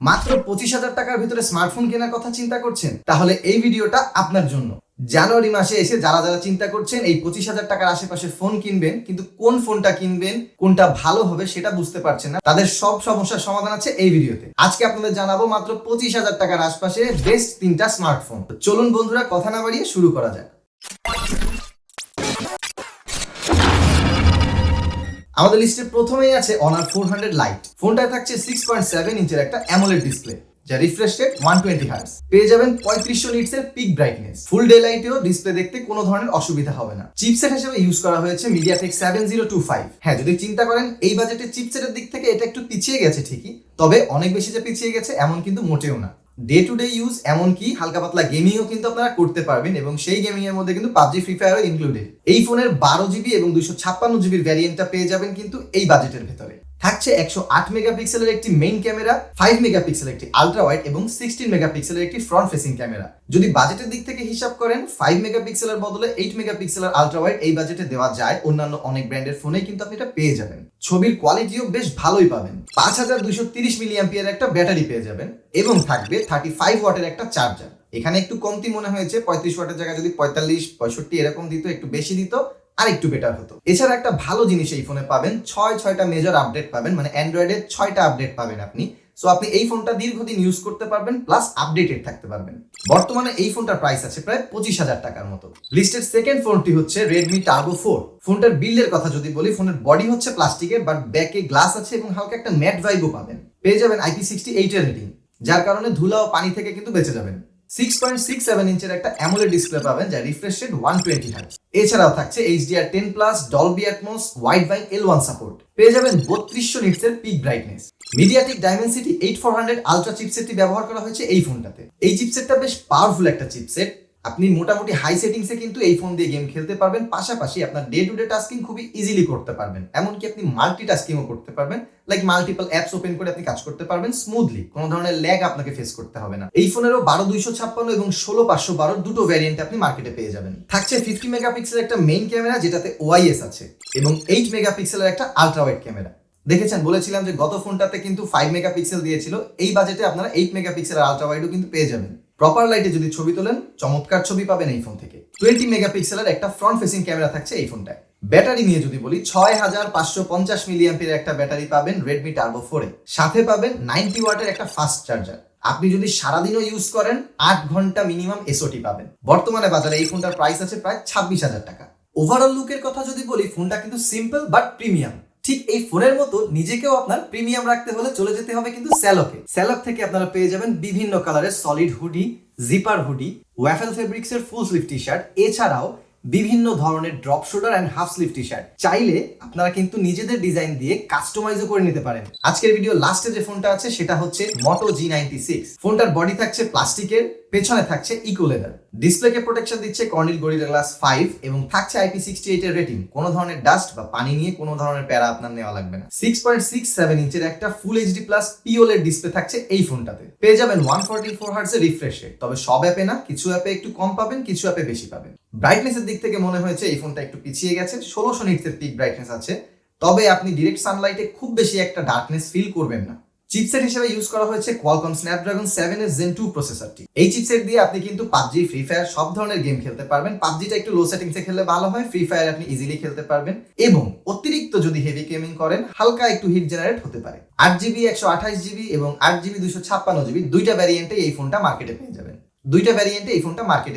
মাত্র 25,000 টাকার ভিতরে স্মার্টফোন কেনার কথা চিন্তা করছেন, তাহলে এই ভিডিওটা আপনার জন্য। জানুয়ারি মাসে এসে যারা যারা চিন্তা করছেন এই 25,000 টাকার আশেপাশে ফোন কিনবেন, কিন্তু কোন ফোনটা কিনবেন, কোনটা ভালো হবে সেটা বুঝতে পারছেন না, তাদের সব সমস্যার সমাধান আছে এই ভিডিওতে। আজকে আপনাদের জানাবো মাত্র 25,000 টাকার আশপাশে বেস্ট 3টা স্মার্টফোন। চলুন বন্ধুরা, কথা না বাড়িয়ে শুরু করা যাক। আমাদের লিস্টে প্রথমেই আছে অনার 400 লাইট। ফোনটায় থাকছে 6.7 ইঞ্চের একটা অ্যামোলেড ডিসপ্লে, যা রিফ্রেশ রেট 120 হার্টজ। পেয়ে যাবেন 3500 নিটসের পিক ব্রাইটনেস। ফুল ডে লাইটেও ডিসপ্লে দেখতে কোনো ধরনের অসুবিধা হবে না। চিপসেট হিসেবে ইউজ করা হয়েছে MediaTek 7025। হ্যাঁ, যদি চিন্তা করেন এই বাজেটে চিপসেটের দিক থেকে এটা একটু পিছিয়ে গেছে ঠিকই, তবে অনেক বেশি যে পিছিয়ে গেছে এমন কিন্তু মোটেও না। ডে টু ডে ইউজ, এমনকি হালকা পাতলা গেমিংও কিন্তু আপনারা করতে পারবেন, এবং সেই গেমিং এর মধ্যে কিন্তু PUBG, ফ্রি ফায়ারও ইনক্লুডেড। এই ফোনের 12GB এবং 256GB ভ্যারিয়েন্টটা পেয়ে যাবেন কিন্তু এই বাজেটের ভেতরে। থাকছে 108 মেগাপিক্সেলের একটি মেইন ক্যামেরা, 5 মেগাপিক্সেলের একটি আলট্রা ওয়াইড এবং 16 মেগাপিক্সেলের একটি ফ্রন্ট ফেসিং ক্যামেরা। যদি বাজেটের দিক থেকে হিসাব করেন 5 মেগাপিক্সেলের বদলে 8 মেগাপিক্সেলের আলট্রা ওয়াইড এই বাজেটে দেওয়া যায়। অন্যান্য অনেক ব্র্যান্ডের ফোনেই কিন্তু আপনি এটা পেয়ে যাবেন। ছবির কোয়ালিটিও বেশ ভালোই পাবেন। 5230 মিলিঅ্যাম্পিয়ার একটা ব্যাটারি পেয়ে যাবেন এবং থাকবে 35 ওয়াটের একটা চার্জার। এখানে একটু কমতি মনে হয়েছে, 35 ওয়াটের জায়গায় যদি 45, 65 এরকম দিত, একটু বেশি দিত আর একটু বেটার হতো। এছাড়া একটা ভালো জিনিস এই ফোনে পাবেন, 6টা মেজর আপডেট পাবেন, মানে অ্যান্ড্রয়েডের 6টা আপডেট পাবেন আপনি। সো আপনি এই ফোনটা দীর্ঘদিন ইউজ করতে পারবেন, প্লাস আপডেটেড থাকতে পারবেন। বর্তমানে এই ফোনটার প্রাইস আছে প্রায় 25,000 টাকার মতো। লিস্টের সেকেন্ড ফোনটি হচ্ছে Redmi Turbo 4। ফোনটার বিল্ডের কথা যদি বলি, ফোনের বডি হচ্ছে প্লাস্টিকের, বাট ব্যাকে গ্লাস আছে এবং হালকা একটা ম্যাট ভাইবও পাবেন। পেয়ে যাবেন IP68 এর রেটিং, যার কারণে ধুলা ও পানি থেকে কিন্তু বেঁচে যাবেন। 6.67 ইঞ্চের একটা অ্যামোলেড ডিসপ্লে পাবেন, যা রিফ্রেশ রেট 120 হার্টজ। এছাড়াও থাকছে HDR10+, Dolby Atmos, Widevine L1 support. পেয়ে যাবেন 3200 নিটসের peak brightness. MediaTek Dimensity 8400 ultra চিপসেটটি ব্যবহার করা হয়েছে এই ফোনটাতে। এই চিপসেটটা বেশ পাওয়ারফুল একটা চিপসেট। আপনি মোটামুটি হাই সেটিংসে কিন্তু এই ফোন দিয়ে গেম খেলতে পারবেন, পাশাপাশি আপনার ডে টু ডে টাস্কিং খুবই ইজিলি করতে পারবেন। এমনকি আপনি মাল্টিটাস্কিংও করতে পারবেন, লাইক মাল্টিপল অ্যাপস ওপেন করে আপনি কাজ করতে পারবেন স্মুথলি, কোনো ধরনের ল্যাগ আপনাকে ফেস করতে হবে না। এই ফোনেরও 12256 এবং 16512 দুটো ভ্যারিয়েন্ট আপনি মার্কেটে পেয়ে যাবেন। থাকছে 50 মেগাপিক্সেলের একটা মেইন ক্যামেরা, যেটাতে OIS আছে, এবং 8 মেগাপিক্সেলের একটা আলট্রা ওয়াইড ক্যামেরা। দেখেছেন, বলেছিলাম যে গত ফোনটাতে কিন্তু 5 মেগাপিক্সেল দিয়েছিল, এই বাজেটে আপনারা 8 মেগাপিক্সেলের আলট্রা ওয়াইডও কিন্তু পেয়ে যাবেন। প্রপার লাইটে যদি ছবি তোলেন, চমৎকার ছবি পাবেন এই ফোন থেকে। 20 মেগাপিক্সেলের একটা ফ্রন্ট ফেসিং ক্যামেরা থাকছে এই ফোনটায়। ব্যাটারি নিয়ে যদি বলি, 6550 মিলিঅ্যাম্পিয়ার একটা ব্যাটারি পাবেন Redmi Turbo 4 এ। সাথে পাবেন 90 ওয়াটের একটা ফাস্ট চার্জার। আপনি যদি সারাদিনও ইউজ করেন 8 ঘন্টা মিনিমাম এসওটি পাবেন। বর্তমানে বাজারে এই ফোনটার প্রাইস আছে প্রায় 26,000 টাকা। ওভারঅল লুকের কথা যদি বলি, ফোনটা কিন্তু সিম্পল বাট প্রিমিয়াম। ঠিক এই ফোনের মতো নিজেকেও আপনার প্রিমিয়াম রাখতে হলে চলে যেতে হবে কিন্তু স্যালকে। স্যালক থেকে আপনারা পেয়ে যাবেন বিভিন্ন কালারের solid hoodie, zipper hoodie, waffle ফেব্রিক্সের ফুল স্লিভ টি শার্ট, এছাড়াও বিভিন্ন ধরনের drop shoulder and half sleeve T shirt. চাইলে আপনারা কিন্তু নিজেদের ডিজাইন দিয়ে কাস্টমাইজও করে নিতে পারেন। আজকের ভিডিও লাস্টে যে ফোনটা আছে সেটা হচ্ছে Moto G96। ফোনটার বডি থাকছে প্লাস্টিকের, পেছনে থাকছে ইকো লেদার। ডিসপ্লেকে প্রোটেকশন দিচ্ছে কর্নিল গরিলা গ্লাস 5 এবং থাকছে IP68 এর রেটিং। কোনো ধরনের ডাস্ট বা পানি নিয়ে কোনো ধরনের প্যারা আপনার নেওয়া লাগবে না। 6.67 ইঞ্চের একটা ফুল HD প্লাস POLED ডিসপ্লে থাকছে এই ফোনটাতে। পেয়ে যাবেন 144 হার্টজের রিফ্রেশ রেট, তবে সব অ্যাপে না, কিছু অ্যাপে একটু কম পাবেন, কিছু অ্যাপে বেশি পাবেন। ব্রাইটনেসের দিক থেকে মনে হয়েছে এই ফোনটা একটু পিছিয়ে গেছে, 1600 নিটসের পিক ব্রাইটনেস আছে, তবে আপনি ডিরেক্ট সানলাইটে খুব বেশি একটা ডার্কনেস ফিল করবেন না। চিপসেট হিসেবে ইউজ করা হয়েছে Qualcomm Snapdragon 7 Gen 2 প্রসেসরটি। এই চিপসেট দিয়ে আপনি কিন্তু PUBG, ফ্রি ফায়ার সব ধরনের গেম খেলতে পারবেন। PUBGটা একটু লো সেটিংসে খেললে ভালো হয়, ফ্রি ফায়ার আপনি ইজিলি খেলতে পারবেন, এবং অতিরিক্ত যদি হেভি গেমিং করেন হালকা একটু হিট জেনারেট হতে পারে। 8GB 128GB এবং 8GB 256GB দুইটা ভ্যারিয়েন্টে এই ফোনটা মার্কেটে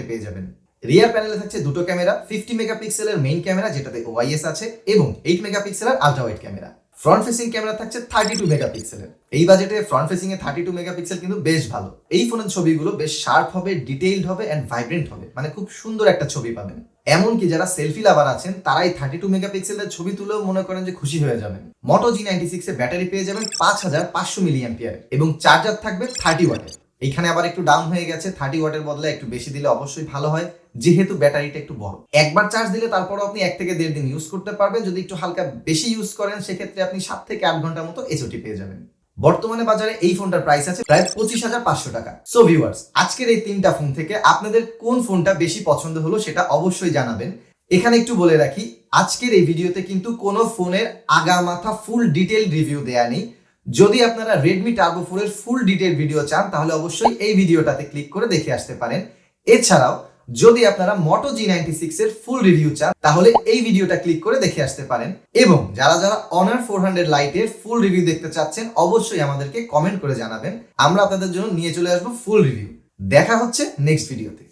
পেয়ে যাবেন। রিয়ার প্যানেলে থাকছে দুটো ক্যামেরা, 50 মেগাপিক্সেলের মেইন ক্যামেরা যেটাতে OIS আছে, এবং 8 মেগাপিক্সেলের ultra wide camera. Front facing camera থাকছে 32 মেগাপিক্সেলের। এই বাজেটে ফ্রন্ট ফেসিং এ 32 মেগাপিক্সেল কিন্তু বেশ ভালো। এই ফোনের ছবিগুলো বেশ শার্প হবে, ডিটেইলড হবে এন্ড ভাইব্রেন্ট হবে, মানে খুব সুন্দর একটা ছবি পাবেন। এমনকি যারা সেলফি লাভার আছেন তারাই 32 মেগাপিক্সেলের ছবি তুলেও মনে করেন যে খুশি হয়ে যাবেন। Moto G96 এ ব্যাটারি পেয়ে যাবেন 5500 মিলিঅ্যাম্পিয়ার এবং চার্জার থাকবে 30 ওয়াটের। এইখানে আবার একটু ডাউন হয়ে গেছে, 30 ওয়াটের বদলে একটু বেশি দিলে অবশ্যই ভালো হয়, যেহেতু ব্যাটারিটা একটু বড়। একবার চার্জ দিলে তারপরও আপনি 1 থেকে 1.5 দিন ইউজ করতে পারবেন। যদি একটু হালকা বেশি ইউজ করেন সেক্ষেত্রে আপনি 7 থেকে 8 ঘন্টার মতো এসওটি পেয়ে যাবেন। বর্তমানে বাজারে এই ফোনটার প্রাইস আছে প্রায় 25,500 টাকা। সো ভিউয়ার্স, আজকের এই 3টা ফোন থেকে আপনাদের কোন ফোনটা বেশি পছন্দ হলো সেটা অবশ্যই জানাবেন। এখানে একটু বলে রাখি, আজকের এই ভিডিওতে কিন্তু কোনো ফোনের আগা মাথা ফুল ডিটেইল রিভিউ দেয়া নেই। যদি আপনারা Redmi Turbo 4 এর ফুল ডিটেইল ভিডিও চান তাহলে অবশ্যই এই ভিডিওটাতে ক্লিক করে দেখে আসতে পারেন। এছাড়াও যদি আপনারা Moto G96 এর ফুল রিভিউ চান তাহলে এই ভিডিওটা ক্লিক করে দেখে আসতে পারেন। এবং যারা Honor 400 Lite এর ফুল রিভিউ দেখতে চাচ্ছেন অবশ্যই আমাদেরকে কমেন্ট করে জানাবেন, আমরা আপনাদের জন্য নিয়ে চলে আসবো ফুল রিভিউ। দেখা হচ্ছে নেক্সট ভিডিওতে।